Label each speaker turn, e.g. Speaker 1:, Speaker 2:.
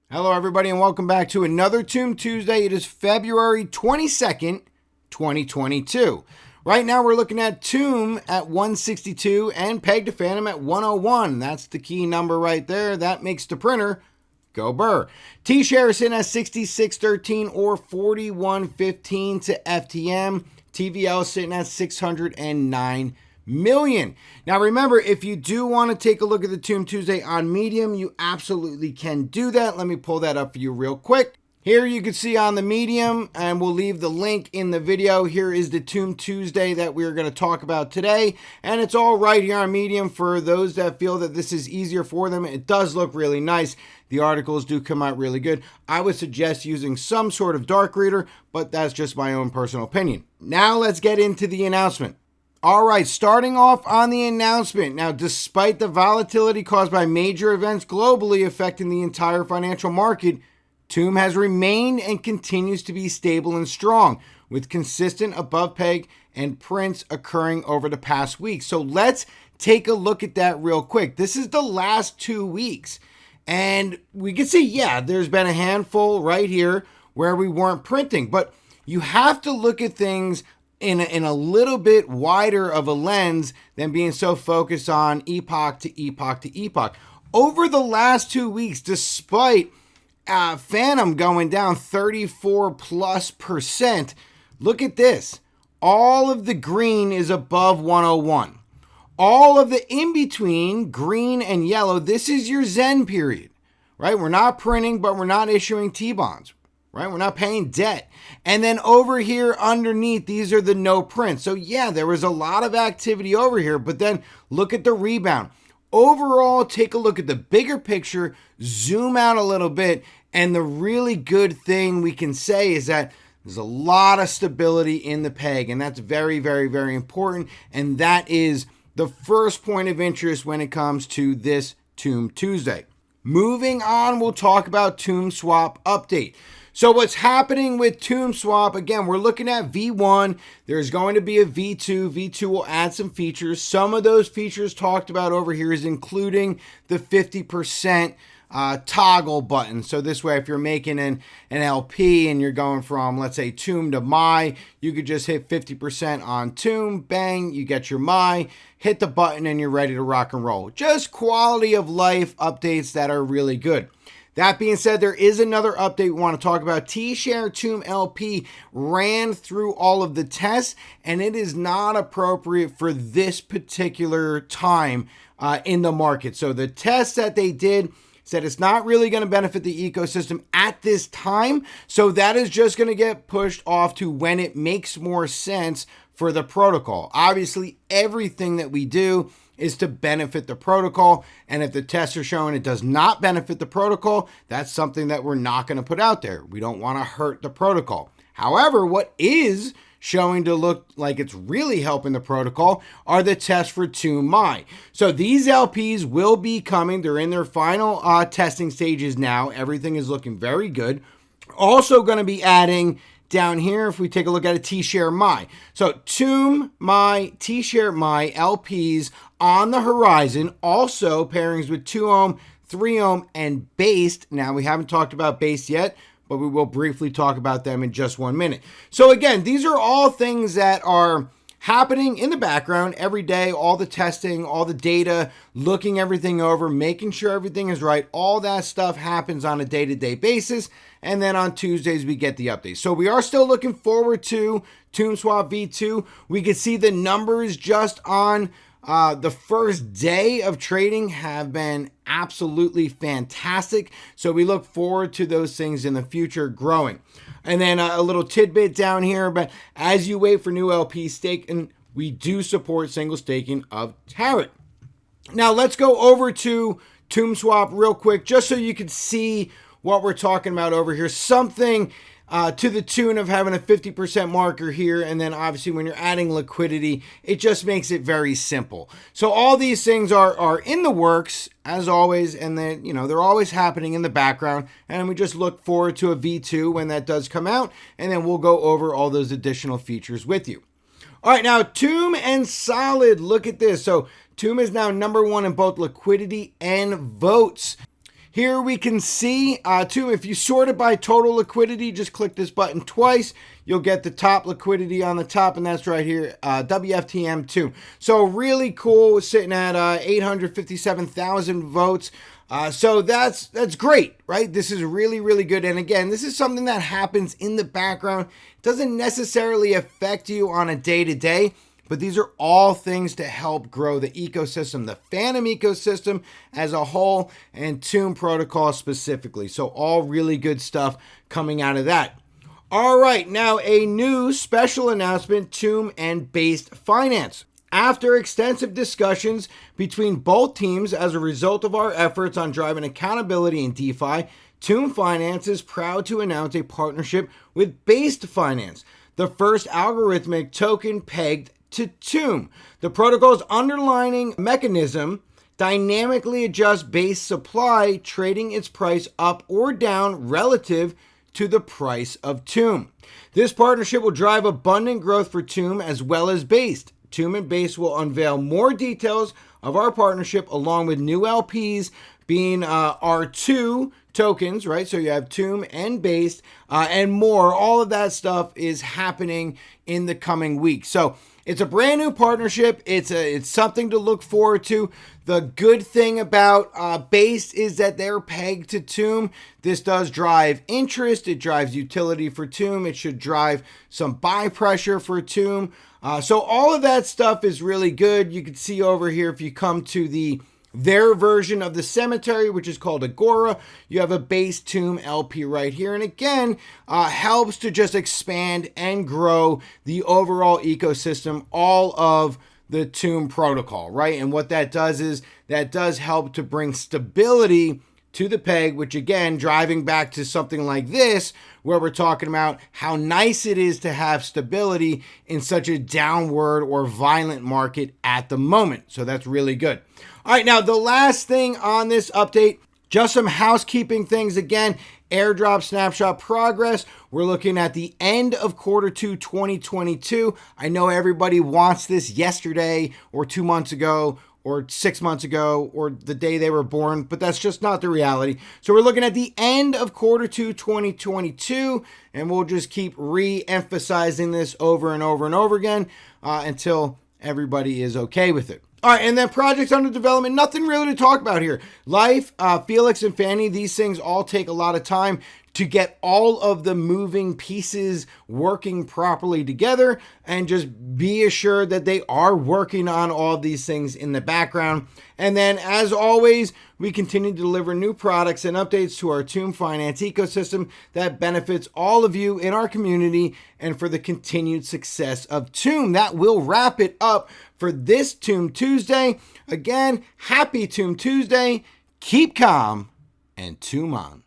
Speaker 1: Hello, everybody, and welcome back to another Tomb Tuesday. It is February 22nd, 2022. Right now, we're looking at Tomb at 162 and Peg to Phantom at 101. That's the key number right there. That makes the printer go burr. T-share is sitting at 66.13 or 41.15 to FTM. TVL is sitting at 609 million. Now remember, if you do want to take a look at the Tomb Tuesday on Medium, you absolutely can do that. Let me pull that up for you real quick. Here you can see on the Medium, and we'll leave the link in the video. Here is the Tomb Tuesday that we're going to talk about today, and it's all right here on Medium for those that feel that this is easier for them. It does look really nice. The articles do come out really good. I would suggest using some sort of dark reader, but that's just my own personal opinion. Now let's get into the announcement. All right, starting off on the announcement. Now, despite the volatility caused by major events globally affecting the entire financial market, Tomb has remained and continues to be stable and strong, with consistent above peg and prints occurring over the past week. So let's take a look at that real quick. This is the last 2 weeks. And we can see, yeah, there's been a handful right here where we weren't printing. But you have to look at things in a little bit wider of a lens than being so focused on epoch to epoch to epoch. Over the last 2 weeks, despite Phantom going down 34+%, look at this. All of the green is above 101. All of the in-between, green and yellow, this is your Zen period, right? We're not printing, but we're not issuing T-bonds. Right? We're not paying debt. And then over here underneath, these are the no prints. So yeah, there was a lot of activity over here, but then look at the rebound. Overall, take a look at the bigger picture, zoom out a little bit, and the really good thing we can say is that there's a lot of stability in the peg, and that's very, very, very important. And that is the first point of interest when it comes to this Tomb Tuesday. Moving on, we'll talk about TombSwap Update. So what's happening with TombSwap, again, we're looking at V1. There's going to be a V2. V2 will add some features. Some of those features talked about over here is including the 50% toggle button. So this way, if you're making an LP and you're going from, let's say, Tomb to My, you could just hit 50% on Tomb, bang, you get your My, hit the button, and you're ready to rock and roll. Just quality of life updates that are really good. That being said, there is another update we want to talk about. T-Share Tomb LP ran through all of the tests, and it is not appropriate for this particular time in the market. So the tests that they did said it's not really going to benefit the ecosystem at this time. So that is just going to get pushed off to when it makes more sense for the protocol. Obviously, everything that we do is to benefit the protocol. And if the tests are showing it does not benefit the protocol, that's something that we're not going to put out there. We don't want to hurt the protocol. However, what is showing to look like it's really helping the protocol are the tests for Tomb My. So these LPs will be coming. They're in their final testing stages now. Everything is looking very good. Also going to be adding down here, if we take a look at a T-Share My. So Tomb My, T-Share My LPs on the horizon. Also pairings with 2 ohm, 3 ohm, and based. Now, we haven't talked about based yet, but we will briefly talk about them in just 1 minute. So again, these are all things that are happening in the background every day, all the testing, all the data, looking everything over, making sure everything is right. All that stuff happens on a day-to-day basis. And then on Tuesdays, we get the updates. So we are still looking forward to TombSwap V2. We can see the numbers just on the first day of trading have been absolutely fantastic. So we look forward to those things in the future growing. And then a little tidbit down here, but as you wait for new LP staking, we do support single staking of Tarot. Now let's go over to TombSwap real quick, just so you can see what we're talking about over here. Something to the tune of having a 50% marker here. And then obviously when you're adding liquidity, it just makes it very simple. So all these things are in the works as always. And then, they're always happening in the background. And we just look forward to a V2 when that does come out. And then we'll go over all those additional features with you. All right, now Tomb and Solid, look at this. So Tomb is now #1 in both liquidity and votes. Here we can see, too, if you sort it by total liquidity, just click this button twice. You'll get the top liquidity on the top, and that's right here, WFTM2. So really cool, sitting at 857,000 votes. So that's great, right? This is really, really good. And again, this is something that happens in the background. It doesn't necessarily affect you on a day-to-day, but these are all things to help grow the ecosystem, the Phantom ecosystem as a whole, and Tomb protocol specifically. So all really good stuff coming out of that. All right, now a new special announcement, Tomb and Based Finance. After extensive discussions between both teams as a result of our efforts on driving accountability in DeFi, Tomb Finance is proud to announce a partnership with Based Finance, the first algorithmic token pegged to Tomb. The protocol's underlying mechanism dynamically adjusts base supply, trading its price up or down relative to the price of Tomb. This partnership will drive abundant growth for Tomb as well as Based. Tomb and Based will unveil more details of our partnership along with new LPs being our two tokens, right? So you have Tomb and Based and more. All of that stuff is happening in the coming weeks. So it's a brand new partnership. It's something to look forward to. The good thing about Based is that they're pegged to Tomb. This does drive interest. It drives utility for Tomb. It should drive some buy pressure for Tomb. So all of that stuff is really good. You can see over here, if you come to their version of the cemetery, which is called Agora, you have a Base Tomb LP right here. And again, helps to just expand and grow the overall ecosystem, all of the Tomb protocol, right? And what that does is that does help to bring stability to the peg, which again, driving back to something like this, where we're talking about how nice it is to have stability in such a downward or violent market at the moment. So that's really good. All right, now the last thing on this update, just some housekeeping things again. Airdrop snapshot progress. We're looking at the end of Q2 2022. I know everybody wants this yesterday or 2 months ago or 6 months ago or the day they were born, but that's just not the reality. So we're looking at the end of Q2 2022, and we'll just keep re-emphasizing this over and over and over again until everybody is okay with it. All right, and then projects under development, nothing really to talk about here. Life, Felix and Fanny, these things all take a lot of time to get all of the moving pieces working properly together, and just be assured that they are working on all of these things in the background. And then, as always, we continue to deliver new products and updates to our Tomb Finance ecosystem that benefits all of you in our community and for the continued success of Tomb. That will wrap it up for this Tomb Tuesday. Again, happy Tomb Tuesday. Keep calm and Tomb on.